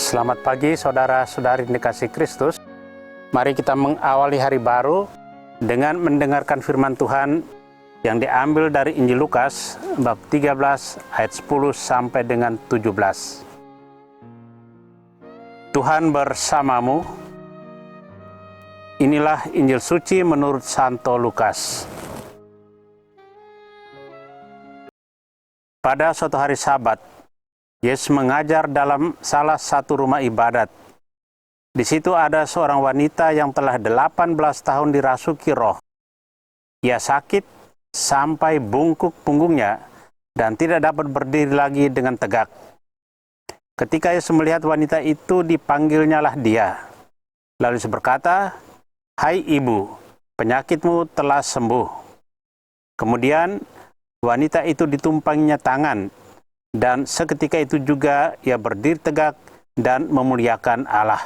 Selamat pagi saudara-saudari dikasihi Kristus. Mari kita mengawali hari baru dengan mendengarkan firman Tuhan yang diambil dari Injil Lukas bab 13 ayat 10 sampai dengan 17. Tuhan bersamamu. Inilah Injil suci menurut Santo Lukas. Pada suatu hari Sabat, Yesus mengajar dalam salah satu rumah ibadat. Di situ ada seorang wanita yang telah 18 tahun dirasuki roh. Ia sakit sampai bungkuk punggungnya dan tidak dapat berdiri lagi dengan tegak. Ketika Yesus melihat wanita itu, dipanggilnyalah dia. Lalu Yesus berkata, "Hai ibu, penyakitmu telah sembuh." Kemudian wanita itu ditumpanginya tangan, dan seketika itu juga ia berdiri tegak dan memuliakan Allah.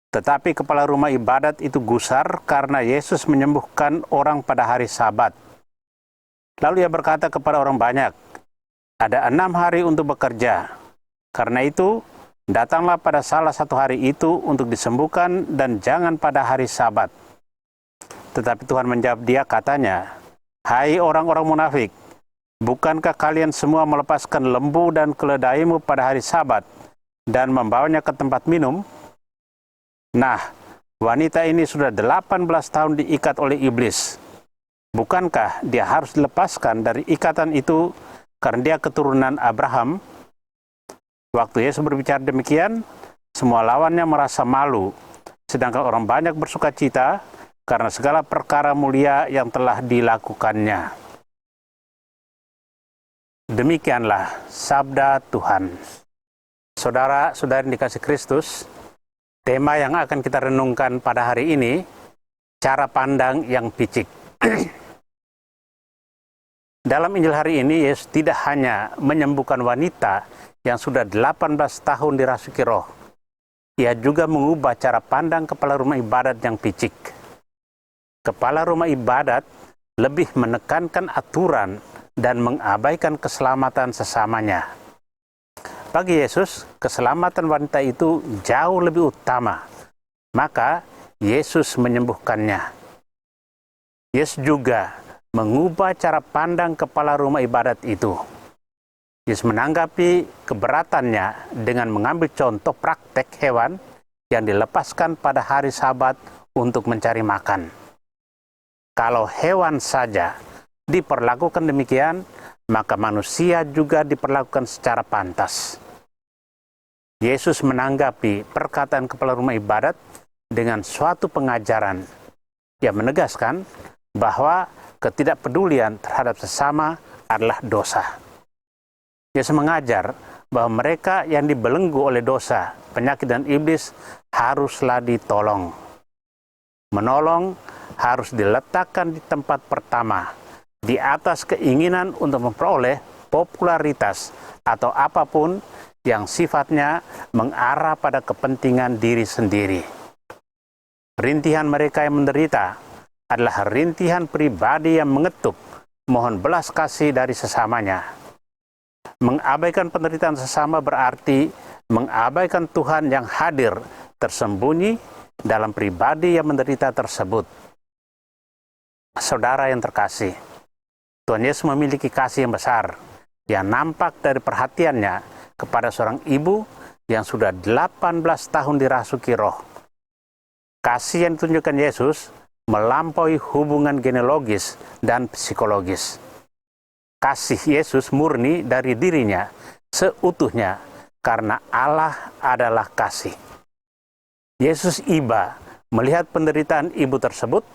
Tetapi kepala rumah ibadat itu gusar karena Yesus menyembuhkan orang pada hari Sabat. Lalu ia berkata kepada orang banyak, "Ada 6 hari untuk bekerja. Karena itu, datanglah pada salah satu hari itu untuk disembuhkan dan jangan pada hari Sabat." Tetapi Tuhan menjawab dia, katanya, "Hai orang-orang munafik, bukankah kalian semua melepaskan lembu dan keledaimu pada hari Sabat dan membawanya ke tempat minum? Nah, wanita ini sudah 18 tahun diikat oleh iblis. Bukankah dia harus dilepaskan dari ikatan itu karena dia keturunan Abraham?" Waktu Yesus berbicara demikian, semua lawannya merasa malu, sedangkan orang banyak bersuka cita karena segala perkara mulia yang telah dilakukannya. Demikianlah sabda Tuhan. Saudara-saudari dikasihi Kristus, tema yang akan kita renungkan pada hari ini, cara pandang yang picik. Dalam Injil hari ini, Yesus tidak hanya menyembuhkan wanita yang sudah 18 tahun dirasuki roh. Ia juga mengubah cara pandang kepala rumah ibadat yang picik. Kepala rumah ibadat lebih menekankan aturan dan mengabaikan keselamatan sesamanya. Bagi Yesus, keselamatan wanita itu jauh lebih utama. Maka Yesus menyembuhkannya. Yesus juga mengubah cara pandang kepala rumah ibadat itu. Yesus menanggapi keberatannya dengan mengambil contoh praktek hewan yang dilepaskan pada hari Sabat untuk mencari makan. Kalau hewan saja diperlakukan demikian, maka manusia juga diperlakukan secara pantas. Yesus menanggapi perkataan kepala rumah ibadat dengan suatu pengajaran. Ia menegaskan bahwa ketidakpedulian terhadap sesama adalah dosa. Yesus mengajar bahwa mereka yang dibelenggu oleh dosa, penyakit dan iblis haruslah ditolong. Menolong harus diletakkan di tempat pertama, di atas keinginan untuk memperoleh popularitas atau apapun yang sifatnya mengarah pada kepentingan diri sendiri. Rintihan mereka yang menderita adalah rintihan pribadi yang mengetuk mohon belas kasih dari sesamanya. Mengabaikan penderitaan sesama berarti mengabaikan Tuhan yang hadir tersembunyi dalam pribadi yang menderita tersebut. Saudara yang terkasih, Tuhan Yesus memiliki kasih yang besar yang nampak dari perhatiannya kepada seorang ibu yang sudah 18 tahun dirasuki roh. Kasih yang ditunjukkan Yesus melampaui hubungan genealogis dan psikologis. Kasih Yesus murni dari dirinya seutuhnya karena Allah adalah kasih. Yesus iba melihat penderitaan ibu tersebut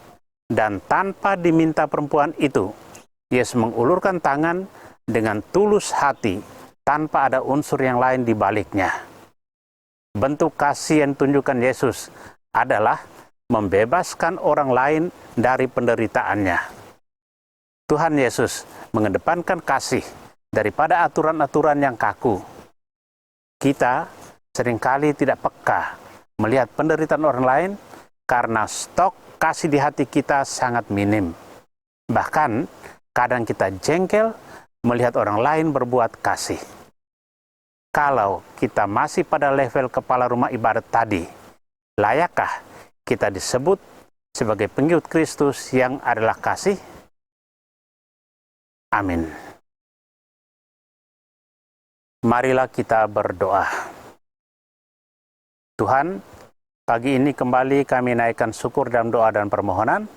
dan tanpa diminta perempuan itu, Yesus mengulurkan tangan dengan tulus hati tanpa ada unsur yang lain di baliknya. Bentuk kasih yang ditunjukkan Yesus adalah membebaskan orang lain dari penderitaannya. Tuhan Yesus mengedepankan kasih daripada aturan-aturan yang kaku. Kita seringkali tidak peka melihat penderitaan orang lain karena stok kasih di hati kita sangat minim. Bahkan kadang kita jengkel melihat orang lain berbuat kasih. Kalau kita masih pada level kepala rumah ibadat tadi, layakkah kita disebut sebagai pengikut Kristus yang adalah kasih? Amin. Marilah kita berdoa. Tuhan, pagi ini kembali kami naikkan syukur dalam doa dan permohonan.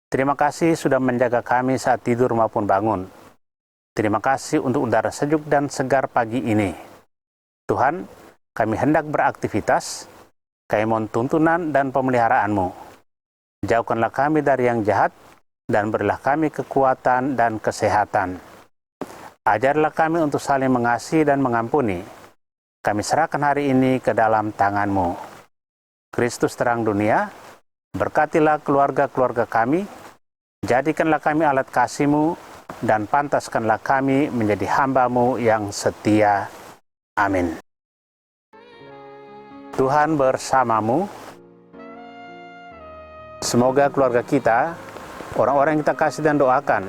Terima kasih sudah menjaga kami saat tidur maupun bangun. Terima kasih untuk udara sejuk dan segar pagi ini. Tuhan, kami hendak beraktivitas, kami mohon tuntunan dan pemeliharaan-Mu. Jauhkanlah kami dari yang jahat, dan berilah kami kekuatan dan kesehatan. Ajarlah kami untuk saling mengasihi dan mengampuni. Kami serahkan hari ini ke dalam tangan-Mu. Kristus terang dunia, berkatilah keluarga-keluarga kami, jadikanlah kami alat kasih-Mu, dan pantaskanlah kami menjadi hamba-Mu yang setia. Amin. Tuhan bersamamu. Semoga keluarga kita, orang-orang yang kita kasih dan doakan,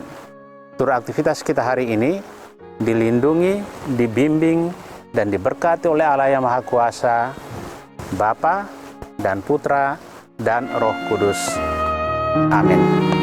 turut aktivitas kita hari ini dilindungi, dibimbing, dan diberkati oleh Allah yang Maha Kuasa, Bapa dan Putra dan Roh Kudus. Amin.